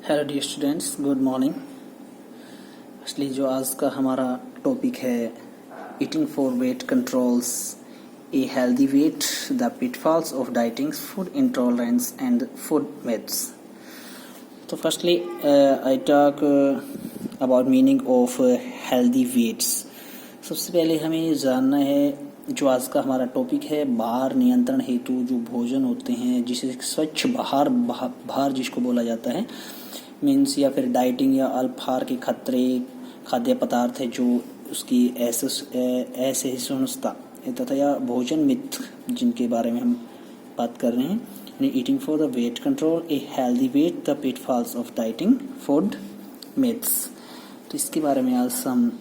Hello dear students, good morning. असली जो आज का हमारा टॉपिक है eating for weight controls a healthy weight, the pitfalls of dieting, food intolerance and food myths. तो firstly I talk about meaning of healthy weights. सबसे पहले हमें जानना है जो आज का हमारा टॉपिक है, भार नियंत्रण हेतु जो भोजन होते हैं, जिसे स्वच्छ भार जिसको बोला जाता है मीन्स, या फिर डाइटिंग या अल्पाहार के खतरे खाद्य पदार्थ है जो उसकी असहिष्णुता तथा या भोजन मिथ जिनके बारे में हम बात कर रहे हैं। Eating for the weight control A healthy weight, the pitfalls of dieting, food myths. तो इसके बारे में आज हम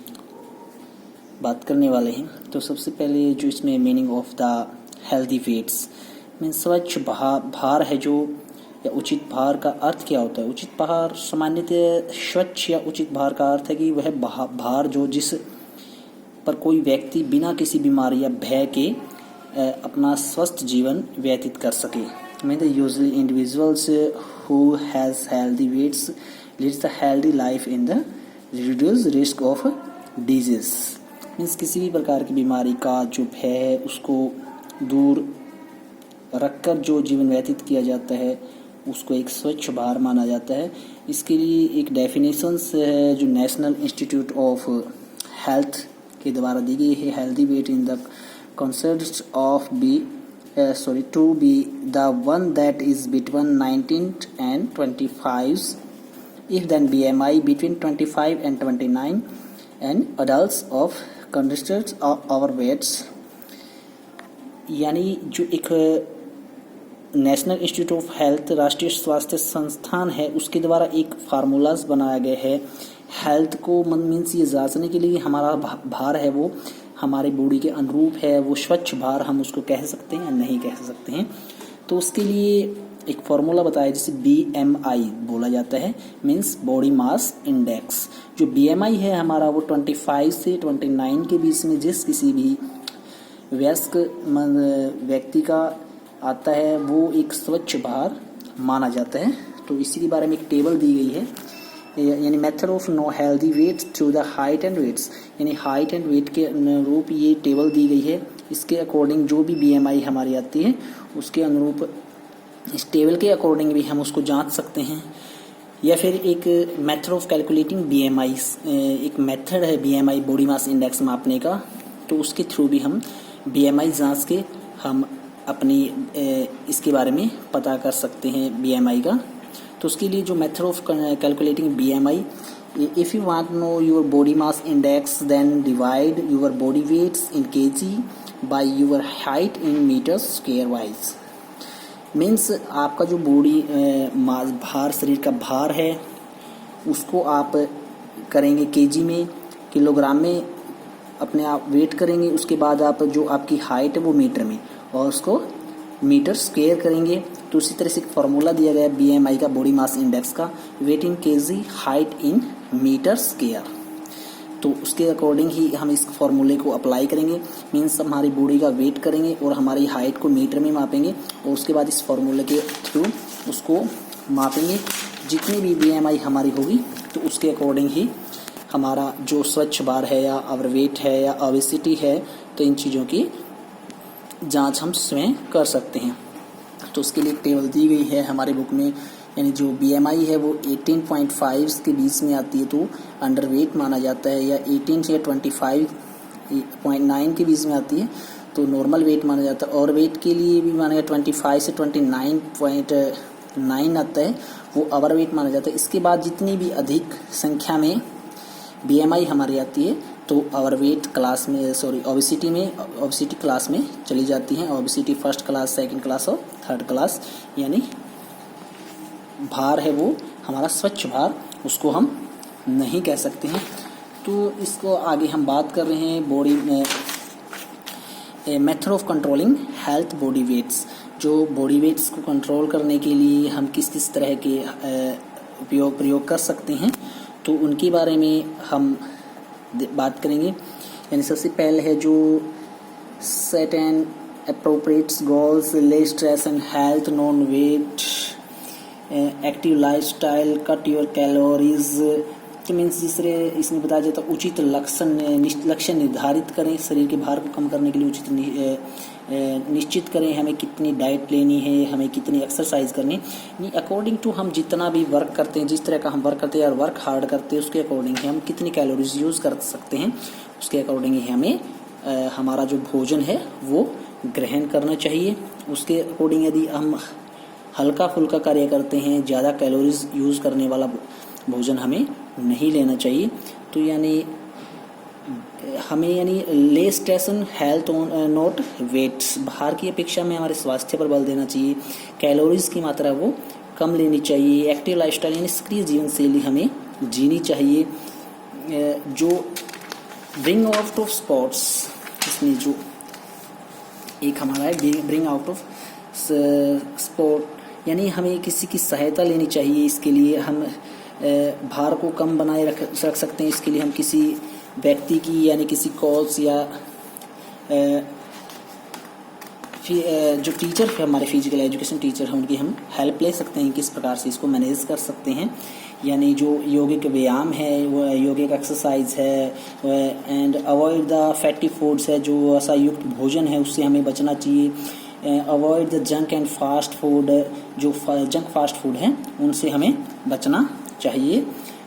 बात करने वाले हैं। तो सबसे पहले जो इसमें meaning of the healthy weights means स्वच्छ भार है जो, या उचित भार का अर्थ क्या होता है। उचित भार सामान्यतः स्वच्छ या उचित भार का अर्थ है कि वह भार जो जिस पर कोई व्यक्ति बिना किसी बीमारी या भय के अपना स्वस्थ जीवन व्यतीत कर सके। Mean the usually individuals who has healthy weights leads the healthy life in the reduce risk of disease. Means किसी भी प्रकार की बीमारी का जो भय है उसको दूर रखकर जो जीवन व्यतीत किया जाता है उसको एक स्वच्छ भार माना जाता है। इसके लिए एक डेफिनेशंस है जो नेशनल इंस्टीट्यूट ऑफ हेल्थ के द्वारा दी गई है। Healthy weight in the consists of to be the one that is between 19 and 25 if then BMI between 25 and 29 and adults of considered our weights। यानी जो एक नेशनल इंस्टीट्यूट ऑफ हेल्थ, राष्ट्रीय स्वास्थ्य संस्थान है, उसके द्वारा एक फार्मूलाज बनाया गया है हेल्थ को मीन्स ये जांचने के लिए हमारा भार है वो हमारे बॉडी के अनुरूप है, वो स्वच्छ भार हम उसको कह सकते हैं या नहीं कह सकते हैं। तो उसके लिए एक फार्मूला बताया जिसे BMI बोला जाता है, मीन्स बॉडी मास इंडेक्स। जो BMI है हमारा वो 25 से 29 के बीच में जिस किसी भी वयस्क व्यक्ति का आता है वो एक स्वच्छ भार माना जाता है। तो इसी के बारे में एक टेबल दी गई है, यानी method of know healthy weights through the height and weights, यानी हाइट एंड वेट के अनुरूप ये टेबल दी गई है। इसके अकॉर्डिंग जो भी BMI हमारी आती है उसके अनुरूप इस टेबल के अकॉर्डिंग भी हम उसको जांच सकते हैं। या फिर एक मेथड ऑफ कैलकुलेटिंग BMI, एक मेथड है BMI बॉडी मास इंडेक्स मापने का, तो उसके थ्रू भी हम BMI जांच के हम अपनी इसके बारे में पता कर सकते हैं BMI का। तो उसके लिए जो method of calculating BMI, if you want know your body mass index then divide your body weights in kg by your height in metres square wise. Means आपका जो बॉडी भार, शरीर का भार है उसको आप करेंगे kg में, किलोग्राम में अपने आप वेट करेंगे। उसके बाद आप जो आपकी हाइट है वो मीटर में और उसको मीटर स्क्वायर करेंगे। तो उसी तरह से एक फार्मूला दिया गया है BMI का, बॉडी मास इंडेक्स का, weight in kg, height in metre square. तो उसके अकॉर्डिंग ही हम इस फार्मूले को अप्लाई करेंगे। मीन्स हमारी बॉडी का वेट करेंगे और हमारी हाइट को मीटर में मापेंगे और उसके बाद इस फार्मूले के थ्रू उसको मापेंगे। जितनी भी BMI हमारी होगी तो उसके अकॉर्डिंग ही हमारा जो स्वच्छ भार है या ओवरवेट है या ओबेसिटी है, तो इन चीज़ों की जांच हम स्वयं कर सकते हैं। तो उसके लिए एक टेबल दी गई है हमारे बुक में, यानी जो BMI है वो 18.5 के बीच में आती है तो अंडरवेट माना जाता है, या 18 से 25.9 के बीच में आती है तो नॉर्मल वेट माना जाता है। और वेट के लिए भी माना जाता है 25 से 29.9 आता है वो ओवरवेट माना जाता है। इसके बाद जितनी भी अधिक संख्या में BMI हमारी आती है तो ओवरवेट क्लास में, ओबेसिटी क्लास में चली जाती हैं। Obesity first class, second class और थर्ड क्लास, यानी भार है वो हमारा स्वच्छ भार, उसको हम नहीं कह सकते हैं। तो इसको आगे हम बात कर रहे हैं बॉडी में method of controlling health body weights. जो बॉडी वेट्स को कंट्रोल करने के लिए हम किस किस तरह के प्रयोग कर सकते हैं तो उनके बारे में हम बात करेंगे। यानी सबसे पहले है जो set and appropriate goals, lay stress and health, non-weight active lifestyle, cut your calories तो मीन्स दूसरे इसमें बताया जाता है उचित लक्ष्य निर्धारित करें, शरीर के भार को कम करने के लिए उचित निश्चित करें हमें कितनी डाइट लेनी है, हमें कितनी एक्सरसाइज करनी है। अकॉर्डिंग टू हम जितना भी वर्क करते हैं, जिस तरह का हम वर्क करते हैं और वर्क हार्ड करते हैं उसके अकॉर्डिंग ही हम कितनी कैलोरीज यूज़ कर सकते हैं, उसके अकॉर्डिंग ही हमें हमारा जो भोजन है वो ग्रहण करना चाहिए। उसके अकॉर्डिंग यदि हम हल्का फुल्का कार्य करते हैं, ज़्यादा कैलोरीज यूज़ करने वाला भोजन हमें नहीं लेना चाहिए। तो यानी हमें less tension health on not weights, भार की अपेक्षा में हमारे स्वास्थ्य पर बल देना चाहिए। कैलोरीज की मात्रा वो कम लेनी चाहिए। एक्टिव लाइफस्टाइल यानी सक्रिय जीवन शैली हमें जीनी चाहिए। जो ब्रिंग आउट ऑफ स्पोर्ट्स, इसमें जो एक हमारा है ब्रिंग आउट ऑफ स्पोर्ट यानी हमें किसी की सहायता लेनी चाहिए। इसके लिए हम भार को कम बनाए रख सकते हैं। इसके लिए हम किसी व्यक्ति की यानी किसी कोच या जो टीचर है हमारे फिजिकल एजुकेशन टीचर हैं उनकी हम हेल्प ले सकते हैं, किस प्रकार से इसको मैनेज कर सकते हैं। यानी जो योगिक व्यायाम है, वो योगिक एक्सरसाइज है, and avoid the fatty foods है, जो वसा युक्त भोजन है उससे हमें बचना चाहिए। Avoid the junk and fast food, जो जंक फास्ट फूड हैं उनसे हमें बचना चाहिए।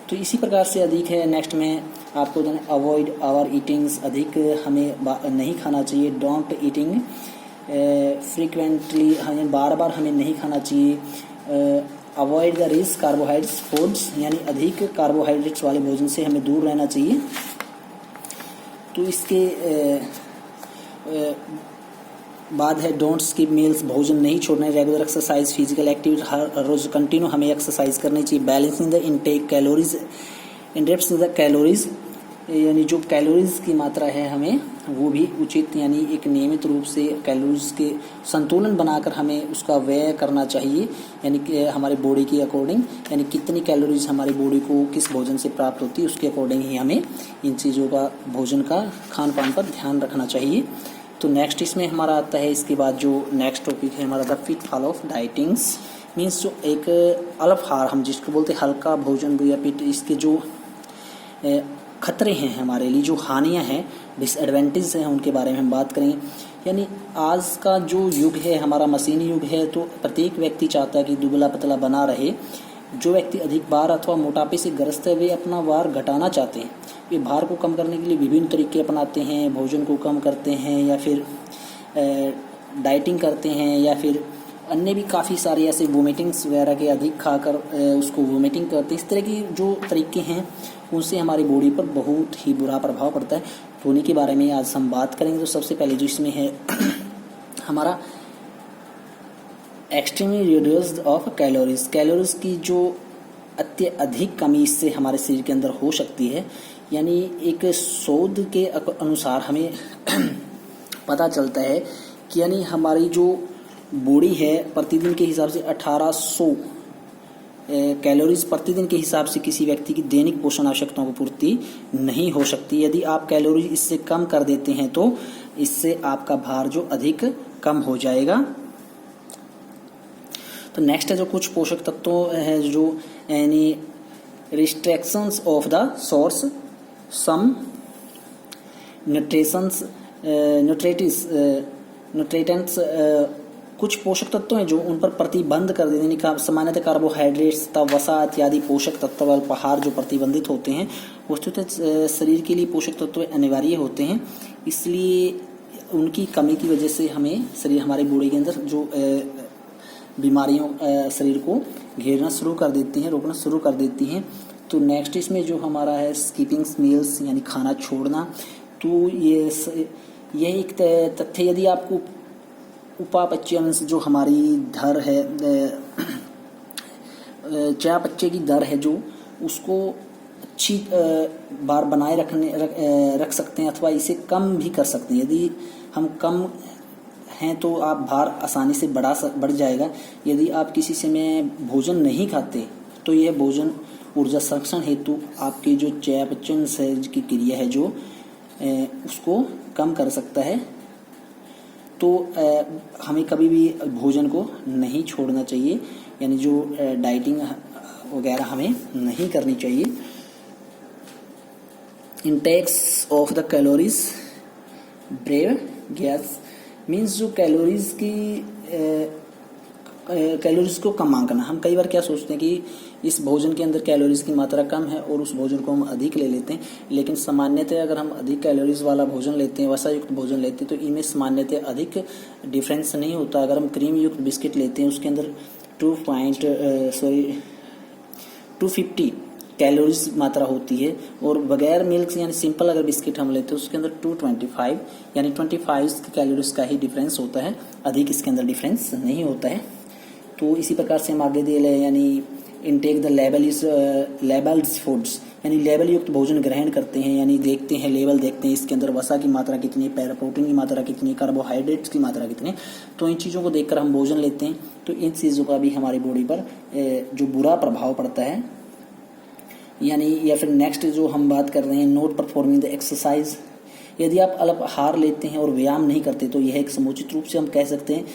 तो इसी प्रकार से अधिक है। नेक्स्ट में आपको अवॉइड आवर ईटिंग्स, अधिक हमें नहीं खाना चाहिए। डोंट ईटिंग फ्रीक्वेंटली, हमें बार बार हमें नहीं खाना चाहिए। Avoid the rich carbohydrates foods, यानी अधिक कार्बोहाइड्रेट्स वाले भोजन से हमें दूर रहना चाहिए। तो इसके बाद है डोंट स्किप मील्स, भोजन नहीं छोड़ना। रेगुलर एक्सरसाइज, फिजिकल एक्टिविटी हर रोज कंटिन्यू हमें एक्सरसाइज करनी चाहिए। बैलेंसिंग द इनटेक कैलोरीज, इंडेप्स द कैलोरीज, यानी जो कैलोरीज की मात्रा है हमें वो भी उचित यानी एक नियमित रूप से कैलोरीज के संतुलन बनाकर हमें उसका व्यय करना चाहिए। यानी कि हमारे बॉडी के अकॉर्डिंग, यानी कितनी कैलोरीज हमारी बॉडी को किस भोजन से प्राप्त होती है उसके अकॉर्डिंग ही हमें इन चीज़ों का भोजन का खान पान पर ध्यान रखना चाहिए। तो नेक्स्ट इसमें हमारा आता है, इसके बाद जो नेक्स्ट टॉपिक है हमारा द पिटफॉल ऑफ डाइटिंग्स, मीन्स जो एक अल्पाहार हम जिसको बोलते हैं हल्का भोजन या पिट, इसके जो खतरे हैं हमारे लिए, जो हानियां हैं, डिसएडवांटेज हैं, उनके बारे में हम बात करेंगे। यानी आज का जो युग है हमारा मशीनी युग है, तो प्रत्येक व्यक्ति चाहता है कि दुबला पतला बना रहे। जो व्यक्ति अधिक भार अथवा मोटापे से ग्रस्त है वे अपना भार घटाना चाहते हैं। वे भार को कम करने के लिए विभिन्न तरीके अपनाते हैं, भोजन को कम करते हैं या फिर डाइटिंग करते हैं या फिर अन्य भी काफ़ी सारे ऐसे वोमिटिंग्स वगैरह के अधिक खाकर उसको वोमिटिंग करते हैं। इस तरह की जो तरीके हैं उनसे हमारी बॉडी पर बहुत ही बुरा प्रभाव पड़ता है। तो उन्हीं के बारे में आज हम बात करेंगे। तो सबसे पहले जो इसमें है हमारा extremely reduced of calories, calories की जो अत्यधिक कमी इससे हमारे शरीर के अंदर हो सकती है। यानी एक शोध के अनुसार हमें पता चलता है कि यानी हमारी जो बॉडी है प्रतिदिन के हिसाब से 1800 कैलोरीज प्रतिदिन के हिसाब से किसी व्यक्ति की दैनिक पोषण आवश्यकताओं को पूर्ति नहीं हो सकती। यदि आप कैलोरी इससे कम कर देते हैं तो इससे आपका भार जो अधिक कम हो जाएगा। तो नेक्स्ट है जो कुछ पोषक तत्वों है जो यानी restrictions of the source, some nutrients, कुछ पोषक तत्व हैं जो उन पर प्रतिबंध कर देते हैं। सामान्यतः कार्बोहाइड्रेट्स तथा वसा इत्यादि पोषक तत्व अल्पाहार जो प्रतिबंधित होते हैं वस्तुतः शरीर के लिए पोषक तत्व अनिवार्य होते हैं। इसलिए उनकी कमी की वजह से हमें शरीर हमारे बॉडी के अंदर जो बीमारियों शरीर को घेरना शुरू कर देती हैं, रोकना शुरू कर देती हैं। तो नेक्स्ट इसमें जो हमारा है स्किपिंग मील्स यानी खाना छोड़ना। तो ये एक तथ्य, यदि आपको उपापचय जो हमारी दर है, चयापचय की दर है जो उसको अच्छी बार बनाए रख सकते हैं अथवा इसे कम भी कर सकते हैं। यदि हम कम हैं तो आप भार आसानी से बढ़ जाएगा। यदि आप किसी समय भोजन नहीं खाते तो यह भोजन ऊर्जा संरक्षण हेतु आपकी जो चयापचय की क्रिया है जो उसको कम कर सकता है। तो हमें कभी भी भोजन को नहीं छोड़ना चाहिए। यानी जो डाइटिंग वगैरह हमें नहीं करनी चाहिए। Intex of the calories brave gas means जो कैलोरीज को कम आंकना। हम कई बार क्या सोचते हैं कि इस भोजन के अंदर कैलोरीज की मात्रा कम है और उस भोजन को हम अधिक ले लेते हैं, लेकिन सामान्यतः अगर हम अधिक कैलोरीज वाला भोजन लेते हैं, वसा युक्त भोजन लेते हैं, तो इनमें सामान्यतः अधिक डिफरेंस नहीं होता। अगर हम क्रीम युक्त बिस्किट लेते हैं उसके अंदर 250 कैलोरीज मात्रा होती है, और बगैर मिल्क यानी सिंपल अगर बिस्किट हम लेते हैं उसके अंदर 225 यानी 25 कैलोरीज का ही डिफरेंस होता है, अधिक इसके अंदर डिफरेंस नहीं होता है। तो इसी प्रकार से हम आगे दे रहे हैं, यानी इनटेक द लेबल्ड फूड्स, यानी लेबल युक्त भोजन ग्रहण करते हैं, यानी देखते हैं, लेवल देखते हैं इसके अंदर वसा की मात्रा कितनी, प्रोटीन की मात्रा कितनी, कार्बोहाइड्रेट्स की मात्रा कितनी। तो इन चीज़ों को देखकर हम भोजन लेते हैं, तो इन चीज़ों का भी हमारी बॉडी पर जो बुरा प्रभाव पड़ता है। यानी या फिर नेक्स्ट जो हम बात कर रहे हैं, नोट परफॉर्मिंग द एक्सरसाइज, यदि आप अल्पाहार लेते हैं और व्यायाम नहीं करते तो यह एक समुचित रूप से हम कह सकते हैं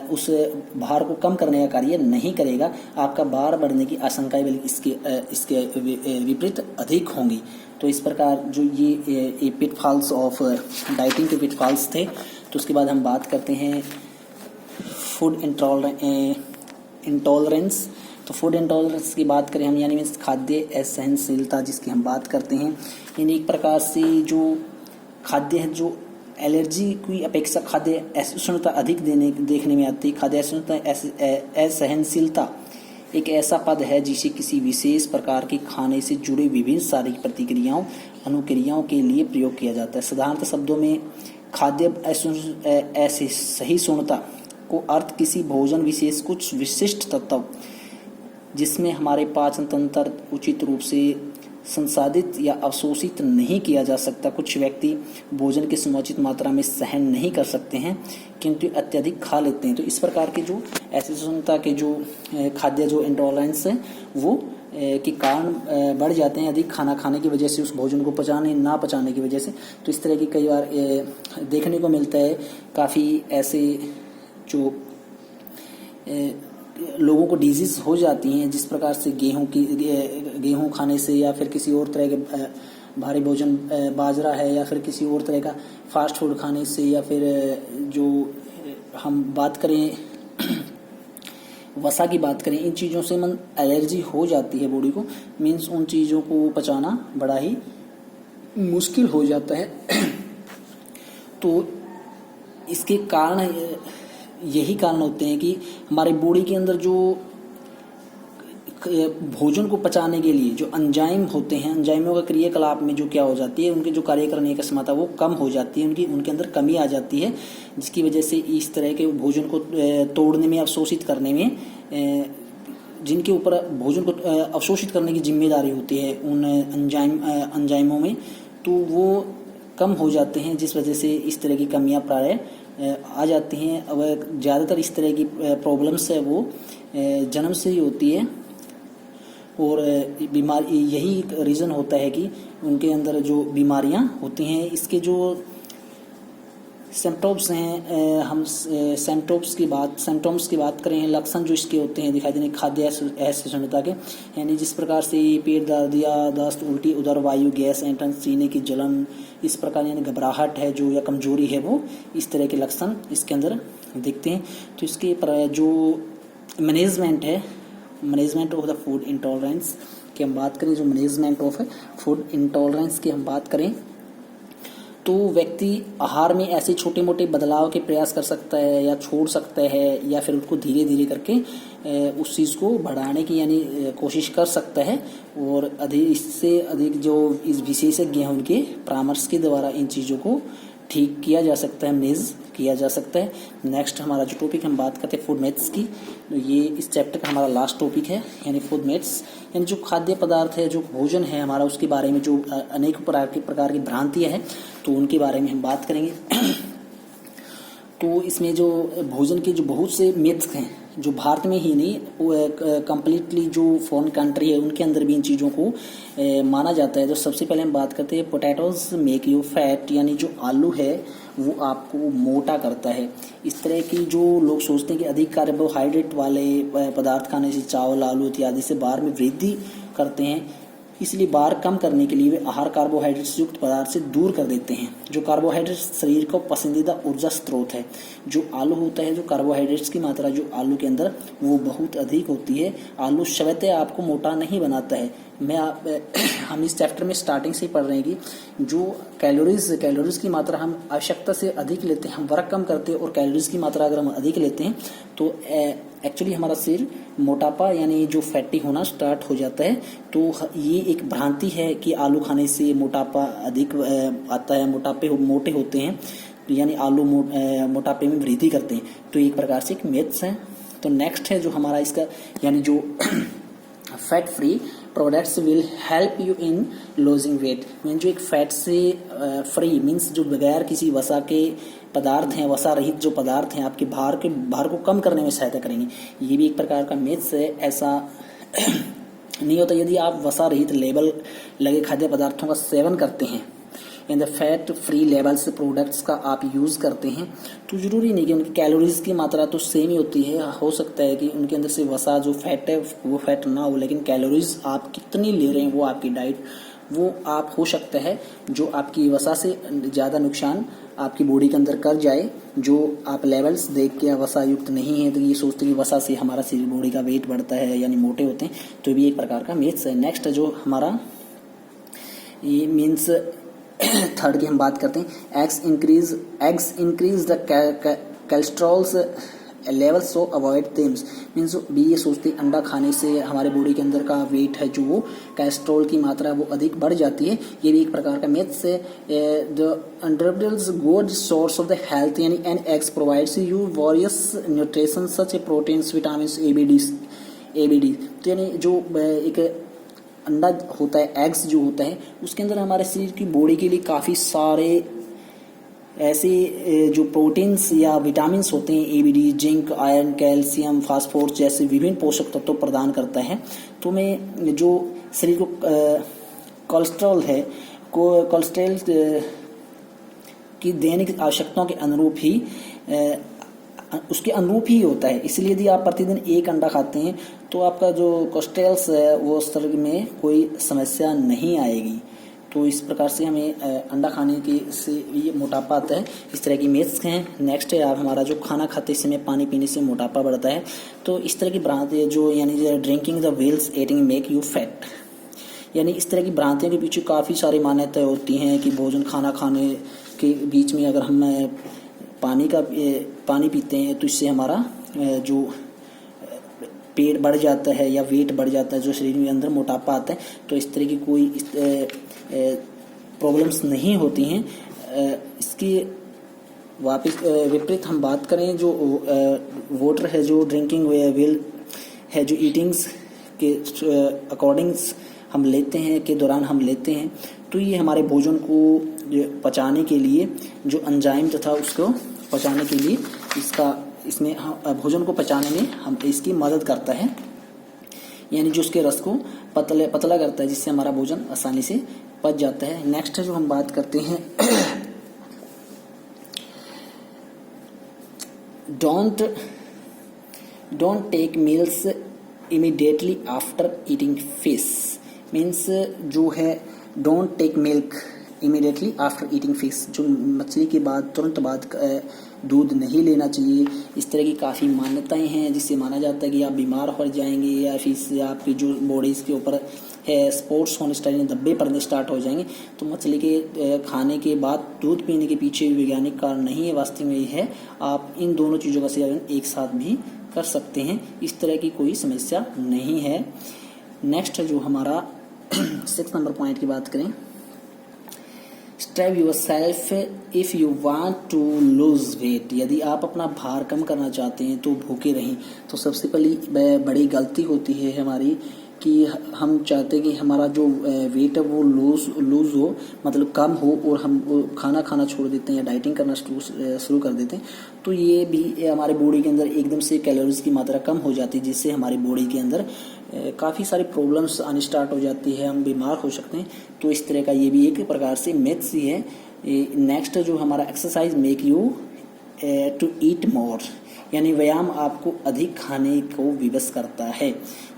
उस भार को कम करने का कार्य नहीं करेगा, आपका भार बढ़ने की आशंकाएं बल्कि इसके विपरीत अधिक होंगी। तो इस प्रकार जो ये पिटफॉल्स ऑफ डाइटिंग के पिटफॉल्स थे। तो उसके बाद हम बात करते हैं फूड इंटॉलरेंस। तो फूड इंटॉलरेंस की बात करें हम, यानी खाद्य असहनशीलता जिसकी हम बात करते हैं, यानी एक प्रकार से जो खाद्य है जो एलर्जी की अपेक्षा खाद्य असहिष्णुता अधिक देखने में आती है। खाद्य असहनशीलता एक ऐसा पद है जिसे किसी विशेष प्रकार के खाने से जुड़े विभिन्न शारीरिक प्रतिक्रियाओं अनुक्रियाओं के लिए प्रयोग किया जाता है। साधारणतः शब्दों में खाद्य असहिष्णुता को अर्थ किसी भोजन विशेष कुछ विशिष्ट तत्व जिसमें हमारे पाचन तंत्र उचित रूप से संसाधित या अवशोषित नहीं किया जा सकता। कुछ व्यक्ति भोजन की समुचित मात्रा में सहन नहीं कर सकते हैं क्योंकि अत्यधिक खा लेते हैं। तो इस प्रकार के जो असहिष्णुता के जो खाद्य जो इंटॉलरेंस है वो के कारण बढ़ जाते हैं अधिक खाना खाने की वजह से, उस भोजन को ना पचाने की वजह से। तो इस तरह की कई बार देखने को मिलता है, काफ़ी ऐसे जो लोगों को डिजीज हो जाती हैं, जिस प्रकार से गेहूं खाने से या फिर किसी और तरह के भारी भोजन बाजरा है या फिर किसी और तरह का फास्ट फूड खाने से, या फिर जो हम बात करें वसा की बात करें, इन चीज़ों से मन एलर्जी हो जाती है बॉडी को, मीन्स उन चीज़ों को पचाना बड़ा ही मुश्किल हो जाता है। तो इसके कारण यही कारण होते हैं कि हमारी बॉडी के अंदर जो भोजन को पचाने के लिए जो एंजाइम होते हैं, एंजाइमों का क्रियाकलाप में जो क्या हो जाती है, उनके जो कार्य करने की क्षमता वो कम हो जाती है, उनके अंदर कमी आ जाती है, जिसकी वजह से इस तरह के भोजन को तोड़ने में, अवशोषित करने में, जिनके ऊपर भोजन को अवशोषित करने की जिम्मेदारी होती है उन एंजाइमों में, तो वो कम हो जाते हैं, जिस वजह से इस तरह की कमियां प्राय आ जाती हैं। अब ज़्यादातर इस तरह की प्रॉब्लम्स है वो जन्म से ही होती है, और बीमारी यही रीज़न होता है कि उनके अंदर जो बीमारियां होती हैं, इसके जो सिम्टम्स हैं, हम सिम्टम्स की बात करें, लक्षण जो इसके होते हैं दिखाई देने खाद्य असहिष्णुता के, यानी जिस प्रकार से पेट दर्द या दस्त, उल्टी, उदर वायु, गैस एंट्रेंस, सीने की जलन, इस प्रकार यानी घबराहट है जो या कमजोरी है, वो इस तरह के लक्षण इसके अंदर दिखते हैं। तो इसके जो management of the food intolerance की हम बात करें, जो मैनेजमेंट ऑफ फूड इंटॉलरेंस की हम बात करें, तो व्यक्ति आहार में ऐसे छोटे मोटे बदलाव के प्रयास कर सकता है या छोड़ सकता है, या फिर उसको धीरे धीरे करके उस चीज़ को बढ़ाने की यानी कोशिश कर सकता है, और इससे अधिक जो इस विशेषज्ञ हैं उनके परामर्श के द्वारा इन चीज़ों को ठीक किया जा सकता है, मैनेज किया जा सकता है। नेक्स्ट हमारा जो टॉपिक हम बात करते हैं फूड मेथ्स की, तो ये इस चैप्टर का हमारा लास्ट टॉपिक है, यानी फूड मेथ्स, यानी जो खाद्य पदार्थ है, जो भोजन है हमारा, उसके बारे में जो अनेक प्रकार की भ्रांतियाँ हैं, तो उनके बारे में हम बात करेंगे। तो इसमें जो भोजन के जो बहुत से मिथ्स हैं, जो भारत में ही नहीं कंप्लीटली जो फॉरेन कंट्री है उनके अंदर भी इन चीज़ों को माना जाता है। तो सबसे पहले हम बात करते हैं पोटैटोज मेक यू फैट, यानी जो आलू है वो आपको मोटा करता है। इस तरह की जो लोग सोचते हैं कि अधिक कार्बोहाइड्रेट वाले पदार्थ खाने से, चावल आलू इत्यादि से भार में वृद्धि करते हैं, इसलिए भार कम करने के लिए वे आहार कार्बोहाइड्रेट युक्त पदार्थ से दूर कर देते हैं। जो कार्बोहाइड्रेट शरीर का पसंदीदा ऊर्जा स्रोत है। जो आलू होता है, जो कार्बोहाइड्रेट्स की मात्रा जो आलू के अंदर वो बहुत अधिक होती है। आलू स्वतः आपको मोटा नहीं बनाता है। हम इस चैप्टर में स्टार्टिंग से ही पढ़ रहे हैं कि जो कैलोरीज की मात्रा हम आवश्यकता से अधिक लेते हैं, हम वर्क कम करते हैं और कैलोरीज की मात्रा अगर हम अधिक लेते हैं तो एक्चुअली हमारा शरीर मोटापा यानी जो फैटी होना स्टार्ट हो जाता है। तो ये एक भ्रांति है कि आलू खाने से मोटापा अधिक आता है, मोटे होते हैं, यानी आलू मोटापे में वृद्धि करते हैं। तो एक प्रकार से एक मिथ्स है। तो नेक्स्ट है जो हमारा इसका यानी जो fat free products will help you in losing weight. Mean जो एक फैट से फ्री मीन्स जो बगैर किसी वसा के पदार्थ हैं, वसा रहित जो पदार्थ हैं, आपके भार को कम करने में सहायता करेंगे। ये भी एक प्रकार का मिथ्स है। ऐसा नहीं होता। यदि आप वसा रहित लेबल लगे खाद्य पदार्थों का सेवन करते हैं, in the fat free labels products का आप यूज़ करते हैं, तो ज़रूरी नहीं कि उनकी कैलोरीज की मात्रा तो सेम ही होती है। हो सकता है कि उनके अंदर से वसा जो फैट है वो फैट ना हो, लेकिन कैलोरीज आप कितनी ले रहे हैं वो आपकी डाइट वो आप हो सकता है जो आपकी वसा से ज़्यादा नुकसान आपकी बॉडी के अंदर कर जाए। जो आप लेवल्स देख के वसा युक्त नहीं है तो ये सोचते हैं कि वसा से हमारा शरीर बॉडी का वेट बढ़ता है यानी मोटे होते हैं, तो भी एक प्रकार का मिथ्स है। नेक्स्ट जो हमारा ये मीन्स थर्ड की हम बात करते हैं, eggs increase the cholesterols level so avoid thems. Means भी ये सोचते अंडा खाने से हमारे बॉडी के अंदर का वेट है जो वो कोलेस्ट्रॉल की मात्रा वो अधिक बढ़ जाती है। ये भी एक प्रकार का मिथ्स है। द अंडरबिल्स good source of the health यानी an eggs provides you various nutrition such a proteins vitamin ABD. तो यानी जो एक अंडा होता है, एग्स जो होता है, उसके अंदर हमारे शरीर की बॉडी के लिए काफ़ी सारे ऐसे जो प्रोटीन्स या विटामिन्स होते हैं, ABD, zinc, iron, calcium, phosphorus जैसे विभिन्न पोषक तत्व प्रदान करता है। तो मैं जो शरीर को कोलेस्ट्रॉल की दैनिक आवश्यकताओं के अनुरूप ही उसके अनुरूप ही होता है। इसलिए यदि आप प्रतिदिन एक अंडा खाते हैं तो आपका जो कोलेस्ट्रॉल है वो शरीर में कोई समस्या नहीं आएगी। तो इस प्रकार से हमें अंडा खाने के से ये मोटापा आता है। इस तरह की मिथ्स हैं। नेक्स्ट है आप हमारा जो खाना खाते समय पानी पीने से मोटापा बढ़ता है। तो इस तरह की भ्रांति जो यानी drinking the wheels eating make you fat, यानी इस तरह की भ्रांतियों के पीछे काफ़ी सारी मान्यताएं होती हैं कि भोजन खाना खाने के बीच में अगर हम पानी पीते हैं तो इससे हमारा जो पेट बढ़ जाता है या वेट बढ़ जाता है, जो शरीर में अंदर मोटापा आता है। तो इस तरह की कोई प्रॉब्लम्स नहीं होती हैं। इसकी वापस विपरीत हम बात करें, जो वाटर है, जो ड्रिंकिंग व्हील है, जो ईटिंग्स के अकॉर्डिंग्स हम लेते हैं के दौरान हम लेते हैं, तो ये हमारे भोजन को पचाने के लिए जो एंजाइम तथा उसको पचाने के लिए इसमें भोजन को पचाने में हम इसकी मदद करता है, यानी जो उसके रस को पतला करता है, जिससे हमारा भोजन आसानी से पच जाता है। नेक्स्ट जो हम बात करते हैं don't take meals immediately after eating fish. Means जो है don't take milk immediately after eating fish, जो मछली के बाद तुरंत बाद दूध नहीं लेना चाहिए। इस तरह की काफ़ी मान्यताएं हैं जिससे माना जाता है कि आप बीमार हो जाएंगे या फिर आपकी जो बॉडीज़ के ऊपर है स्पोर्ट्स होने स्टार्ट, धब्बे पड़ने स्टार्ट हो जाएंगे। तो मछली के खाने के बाद दूध पीने के पीछे वैज्ञानिक कारण नहीं है, वास्तव में ये है आप इन दोनों चीज़ों का सेवन एक साथ भी कर सकते हैं। इस तरह की कोई समस्या नहीं है। नेक्स्ट जो हमारा 6 नंबर पॉइंट की बात करें, strive yourself if you want to lose weight. यदि आप अपना भार कम करना चाहते हैं तो भूखे रहें। तो सबसे पहली बड़ी गलती होती है हमारी कि हम चाहते हैं कि हमारा जो वेट है वो लूज़ हो, मतलब कम हो, और हम वो खाना खाना छोड़ देते हैं या डाइटिंग करना शुरू कर देते हैं, तो ये भी हमारे बॉडी के अंदर एकदम से कैलोरीज की मात्रा कम हो जाती है, जिससे हमारी बॉडी के अंदर काफ़ी सारी प्रॉब्लम्स आनी स्टार्ट हो जाती है, हम बीमार हो सकते हैं। तो इस तरह का ये भी एक प्रकार से मिथ्स ही है। नेक्स्ट जो हमारा exercise make you to eat more, यानी व्यायाम आपको अधिक खाने को विवश करता है।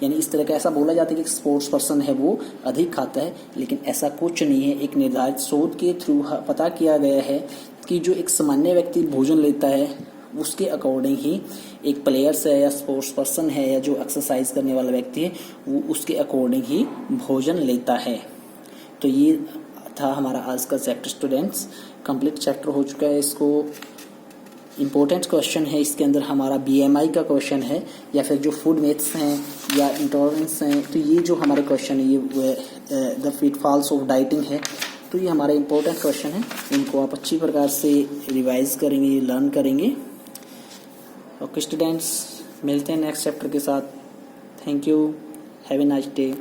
यानी इस तरह का ऐसा बोला जाता है कि स्पोर्ट्स पर्सन है वो अधिक खाता है, लेकिन ऐसा कुछ नहीं है। एक निर्धारित शोध के थ्रू पता किया गया है कि जो एक सामान्य व्यक्ति भोजन लेता है उसके अकॉर्डिंग ही एक प्लेयर्स है या स्पोर्ट्स पर्सन है या जो एक्सरसाइज करने वाला व्यक्ति है वो उसके अकॉर्डिंग ही भोजन लेता है। तो ये था हमारा आज का चैप्टर स्टूडेंट्स, कंप्लीट चैप्टर हो चुका है। इसको इम्पोर्टेंट क्वेश्चन है, इसके अंदर हमारा BMI का क्वेश्चन है या फिर जो फूड मिथ्स हैं या इंटॉलरेंस हैं, तो ये जो हमारे क्वेश्चन है ये द पिटफॉल्स ऑफ डाइटिंग है। तो ये हमारे इम्पोर्टेंट क्वेश्चन है, इनको आप अच्छी प्रकार से रिवाइज करेंगे, लर्न करेंगे। ओके स्टूडेंट्स, मिलते हैं नेक्स्ट चैप्टर के साथ। Thank you, have a nice day.